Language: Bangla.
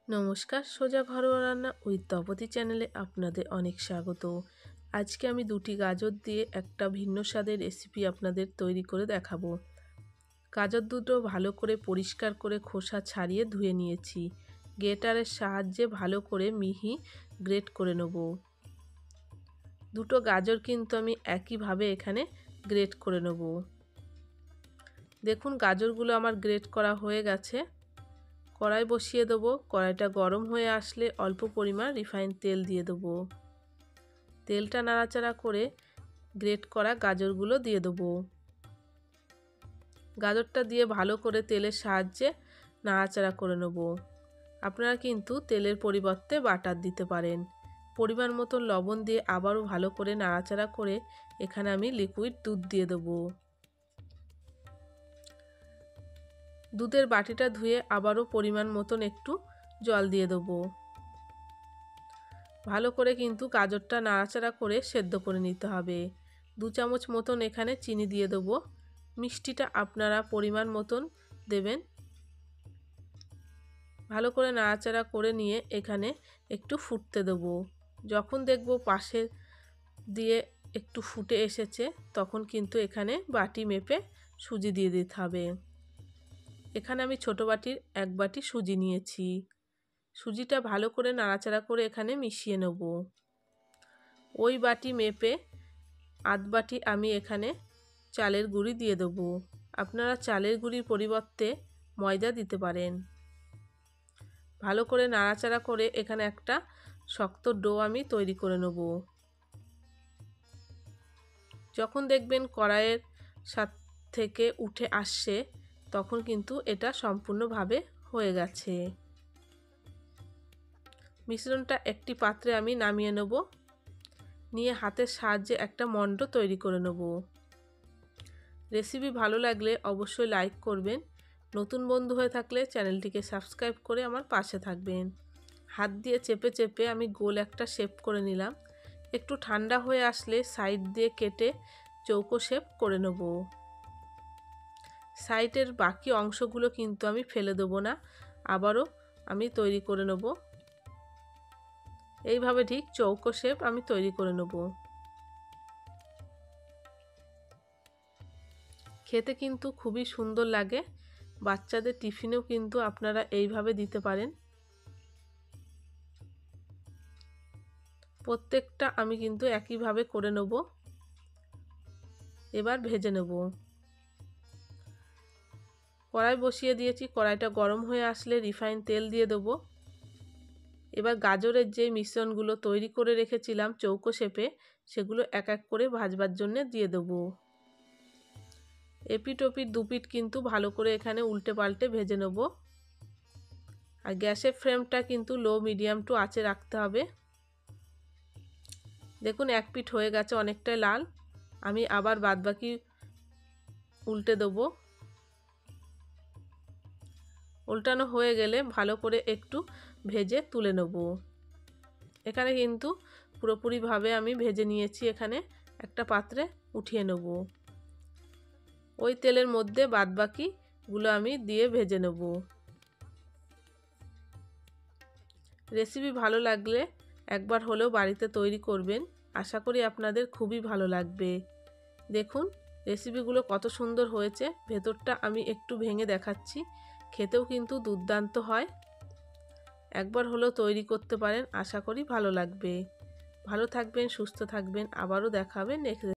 নমস্কার, সোজা ঘরোয়া রান্না উইথ তপতি চ্যানেলে আপনাদের অনেক স্বাগত। আজকে আমি দুটি গাজর দিয়ে একটা ভিন্ন স্বাদের রেসিপি আপনাদের তৈরি করে দেখাবো। গাজর দুটো ভালো করে পরিষ্কার করে খোসা ছাড়িয়ে ধুয়ে নিয়েছি। গ্রেটারের সাহায্যে ভালো করে মিহি গ্রেট করে নেব। দুটো গাজর কিন্তু আমি একইভাবে এখানে গ্রেট করে নেব। দেখুন গাজরগুলো আমার গ্রেট করা হয়ে গেছে। কড়াই বসিয়ে দেবো। কড়াইটা গরম হয়ে আসলে অল্প পরিমাণ রিফাইন তেল দিয়ে দেবো। তেলটা নাড়াচাড়া করে গ্রেট করা গাজরগুলো দিয়ে দেবো। গাজরটা দিয়ে ভালো করে তেলের সাহায্যে নাড়াচাড়া করে নেব। আপনারা কিন্তু তেলের পরিবর্তে বাটার দিতে পারেন। পরিমাণ মতো লবণ দিয়ে আবারও ভালো করে নাড়াচাড়া করে এখানে আমি লিকুইড দুধ দিয়ে দেবো। দুধের বাটিটা ধুয়ে আবারও পরিমাণ মতন একটু জল দিয়ে দেবো। ভালো করে কিন্তু গাজরটা নাড়াচাড়া করে সেদ্ধ করে নিতে হবে। 2 চামচ মতন এখানে চিনি দিয়ে দেবো। মিষ্টিটা আপনারা পরিমাণ মতন দেবেন। ভালো করে নাড়াচাড়া করে নিয়ে এখানে একটু ফুটতে দেবো। যখন দেখব পাশে দিয়ে একটু ফুটে এসেছে তখন কিন্তু এখানে বাটি মেপে সুজি দিয়ে দিতে হবে। এখানে আমি ছোট বাটির 1 বাটি সুজি নিয়েছি। সুজিটা ভালো করে নাড়াচাড়া করে এখানে মিশিয়ে নেব। ওই বাটি মেপে 1/2 বাটি আমি এখানে চালের গুঁড়ি দিয়ে দেবো। আপনারা চালের গুঁড়ির পরিবর্তে ময়দা দিতে পারেন। ভালো করে নাড়াচাড়া করে এখানে একটা শক্ত ডো আমি তৈরি করে নেব। যখন দেখবেন কড়াইয়ের সাথে থেকে উঠে আসছে তখন কিন্তু এটা সম্পূর্ণভাবে হয়ে গেছে। মিশ্রণটা একটি পাত্রে আমি নামিয়ে নেব। নিয়ে হাতের সাহায্যে একটা মণ্ড তৈরি করে নেব। রেসিপি ভালো লাগলে অবশ্যই লাইক করবেন। নতুন বন্ধু হয়ে থাকলে চ্যানেলটিকে সাবস্ক্রাইব করে আমার পাশে থাকবেন। হাত দিয়ে চেপে চেপে আমি গোল একটা শেপ করে নিলাম। একটু ঠান্ডা হয়ে আসলে সাইড দিয়ে কেটে চৌকো শেপ করে নেব। সাইডের বাকি অংশগুলো কিন্তু আমি ফেলে দেবো না, আবারও আমি তৈরি করে নেব। এইভাবে ঠিক চৌকো শেপ আমি তৈরি করে নেব। খেতে কিন্তু খুবই সুন্দর লাগে। বাচ্চাদের টিফিনেও কিন্তু আপনারা এইভাবে দিতে পারেন। প্রত্যেকটা আমি কিন্তু একইভাবে করে নেব। এবার ভেজে নেব। কড়াই বসিয়ে দিয়েছি। কড়াইটা গরম হয়ে আসলে রিফাইন তেল দিয়ে দেবো। এবার গাজরের যে মিশ্রণগুলো তৈরি করে রেখেছিলাম চৌকো শেপে সেগুলো এক এক করে ভাজবার জন্য দিয়ে দেবো। এপিট ওপিট দুপিট কিন্তু ভালো করে এখানে উল্টে পাল্টে ভেজে নেব। আর গ্যাসের ফ্লেমটা কিন্তু লো মিডিয়াম টু আঁচে রাখতে হবে। দেখুন এক পিঠ হয়ে গেছে, অনেকটাই লাল। আমি আবার বাদবাকি উল্টে দেবো। উল্টানো হয়ে গেলে ভালো করে একটু ভেজে তুলে নেব। এখানে কিন্তু পুরোপুরিভাবে আমি ভেজে নিয়েছি। এখানে একটা পাত্রে উঠিয়ে নেব। ওই তেলের মধ্যে বাদবাকিগুলো আমি দিয়ে ভেজে নেব। রেসিপি ভালো লাগলে একবার হলেও বাড়িতে তৈরি করবেন। আশা করি আপনাদের খুবই ভালো লাগবে। দেখুন রেসিপিগুলো কত সুন্দর হয়েছে। ভেতরটা আমি একটু ভেঙে দেখাচ্ছি। খেতেও কিন্তু দুর্দান্ত হয়। একবার হলেও তৈরি করতে পারেন, আশা করি ভালো লাগবে। ভালো থাকবেন, সুস্থ থাকবেন। আবারও দেখা হবে নেক্সট